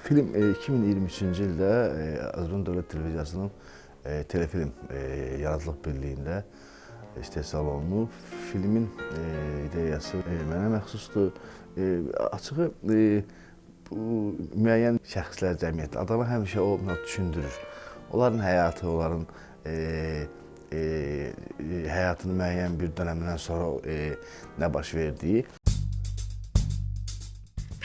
Film 2023-cü ildə Azərbaycan Dövlət Televiziyasının telefilm Yaradıcılıq Birliyində istehsal olunub. Filmin ideyası mənə məxsusdur. Açığı bu müəyyən şəxslər cəmiyyətdə adama həmişə o düşündürür. Onların həyatı, onların həyatının müəyyən bir dönəmindən sonra nə baş verdiyi.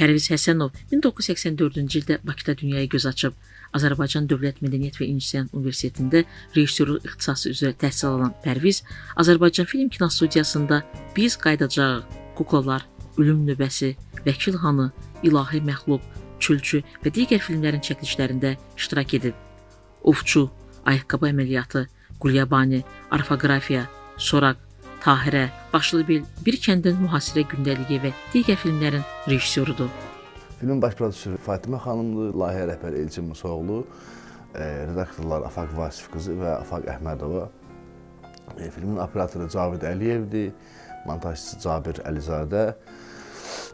Pərviz Həsənov 1984-cü ildə Bakıda dünyaya göz açıb. Azərbaycan Dövlət Mədəniyyət və İncəsənət Universitetində rejissorluq ixtisası üzrə təhsil alan Pərviz, Azərbaycan Film Kinostudiyasında Biz Qayıdacağıq, Kuklalar, Ölüm Növbəsi, Vəkil Hanı, İlahi Məxluq, Çölçü və digər filmlərin çəkilişlərində iştirak edib. Ovçu, Ayaqqabı əməliyyatı, Qulyabani, Orfoqrafiya, Soraq, Tahirə, Başlıbil, Bir kəndin mühasirə gündəliyi və digər filmlərin rejissorudur. Filmin baş prodüseri Fatimə xanımdır, layihə rəhbəri Elçin Musoğlu, redaktorlar Afaq Vasif qızı və Afaq Əhmədova. Filmin operatoru Cavid Əliyevdir, montajçısı Cabir Əlizadə,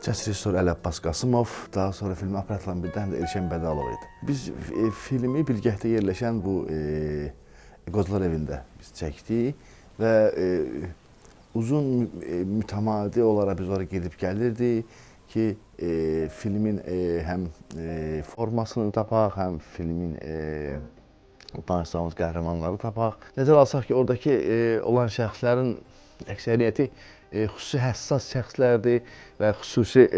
səs rejissoru Əli Abbas Qasımov, daha sonra filmin operatorlarından biri də Elşən Bədalov idi. Biz filmi Bilgəhdə yerləşən bu Qocalar evində biz çəkdik və uzun mütəmadi olaraq biz oraya gedib gəlirdik ki, filmin həm formasını tapaq, həm filmin danışdığımız qəhrəmanları tapaq. Nəzərə alsaq ki, oradakı olan şəxslərin əksəriyyəti xüsusi həssas şəxslərdir və xüsusi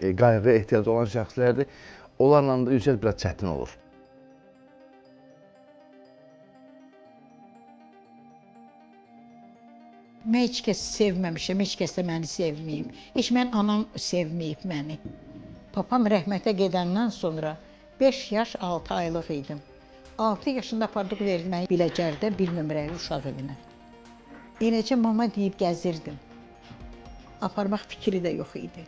qayğıya ehtiyacı olan şəxslərdir. Onlarla da ünsiyyət biraz çətin olur. Mən heç kəsi sevməmişəm, heç kəs də məni sevməyib. Heç mən anam sevməyib məni. Papam rəhmətə gedəndən sonra 5 yaş 6 aylıq idim. 6 yaşında apardıq verməyi Biləcərdə bir nömrəli uşaq evinə. Eləcə mama deyib gəzirdim. Aparmaq fikri də yox idi.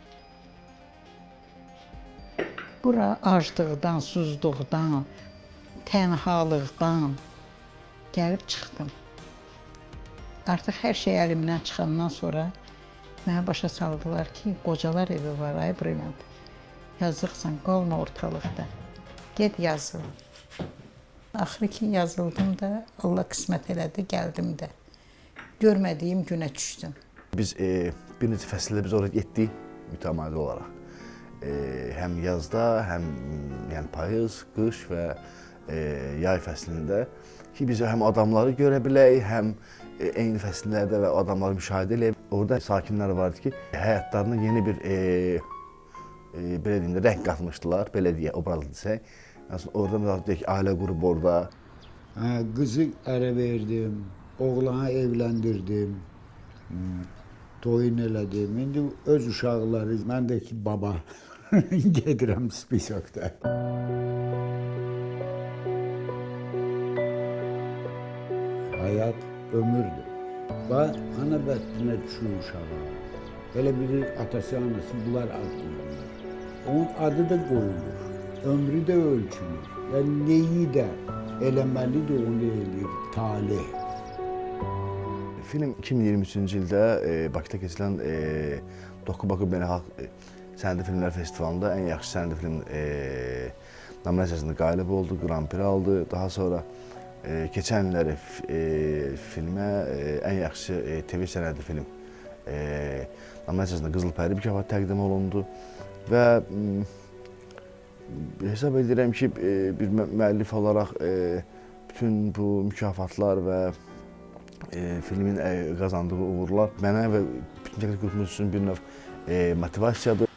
Bura aclıqdan, susuzluqdan, tənhalıqdan gəlib çıxdım. Artıq hər şey əlimdən çıxandan sonra mənə başa saldılar ki, qocalar evi var, ay Brilliant. Yazıqsan, qalma ortalıqda. Get yazıl. Axırı ki, yazıldım da, Allah qismət elədi, gəldim də. Görmədiyim günə düşdüm. Biz bir neçə fəsildə biz oraya getdik mütəmadi olaraq. Həm yazda, həm yəni payız, qış və yay fəslində ki, biz həm adamları görə bilək, həm eyni fəsillərdə və adamları müşahidə edib. Orada sakinlər vardı ki, həyatlarına yeni bir belə deyim də, rəng qatmışdılar, belə deyə, obrazlı desək. Orada məsələn deyək ki, ailə qurub orada. Qızı ərə verdim, oğlanı evləndirdim, toyun elədim. İndi öz uşaqları, mən də ki, baba gedirəm spisokda. Hayat ömürdür. Və ana bəddinə düşür uşağa. Elə bilir, atası, anası bunlar ad qoyurlar. Onun adı da qoyulur, ömrü də ölçülür və neyi də eləməlidir, onu eləyir, talih. Film 2023-cü ildə Bakıda keçirilən Dokubaku Beynəlxalq Sənədi Filmlər Festivalında ən yaxşı sənədi film nominasiyasında qalib oldu, Grand Prix aldı. Daha sonra keçən illəri filmə ən yaxşı TV sənədi film nominasiyasında Qızıl Pəri mükafatı təqdim olundu və hesab edirəm ki, bir müəllif olaraq bütün bu mükafatlar və filmin qazandığı uğurlar mənə və bütün təklif qrupumuz üçün bir növ motivasiyadır.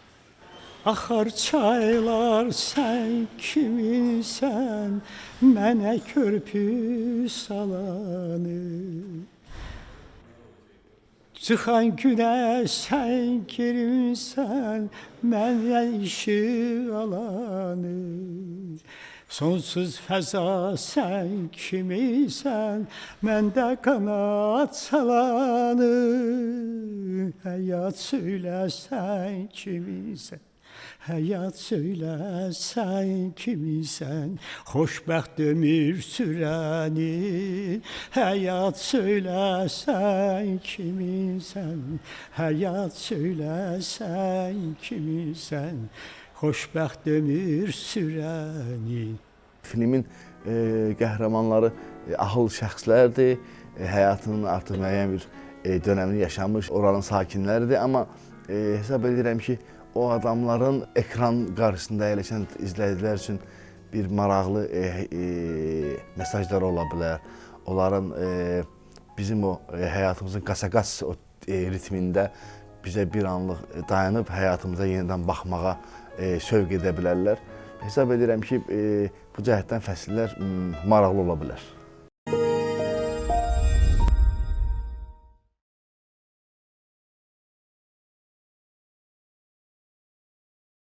Axar çaylar sən kimisən, mənə körpü salanı. Çıxan günəş sən girmisən, mənə işıq alanı. Sonsuz fəza sən kimisən, məndə qanat salanı. Həyat söylə sən kimisən. Həyat söylə sən kimisən, xoşbəxt ömür sürəni. Həyat söylə sən kimisən, həyat söylə sən kimisən, xoşbəxt ömür sürəni. Filmin qəhrəmanları ahıl şəxslərdir, həyatının artıq müəyyən bir dönəmini yaşamış oranın sakinləridir, amma hesab edirəm ki, o adamların ekran qarşısında əyləşən izləyicilər üçün bir maraqlı mesajları ola bilər. Onların bizim o həyatımızın qasa-qas ritmində bizə bir anlıq dayanıb həyatımıza yenidən baxmağa sövq edə bilərlər. Hesab edirəm ki, bu cəhətdən fəsillər maraqlı ola bilər.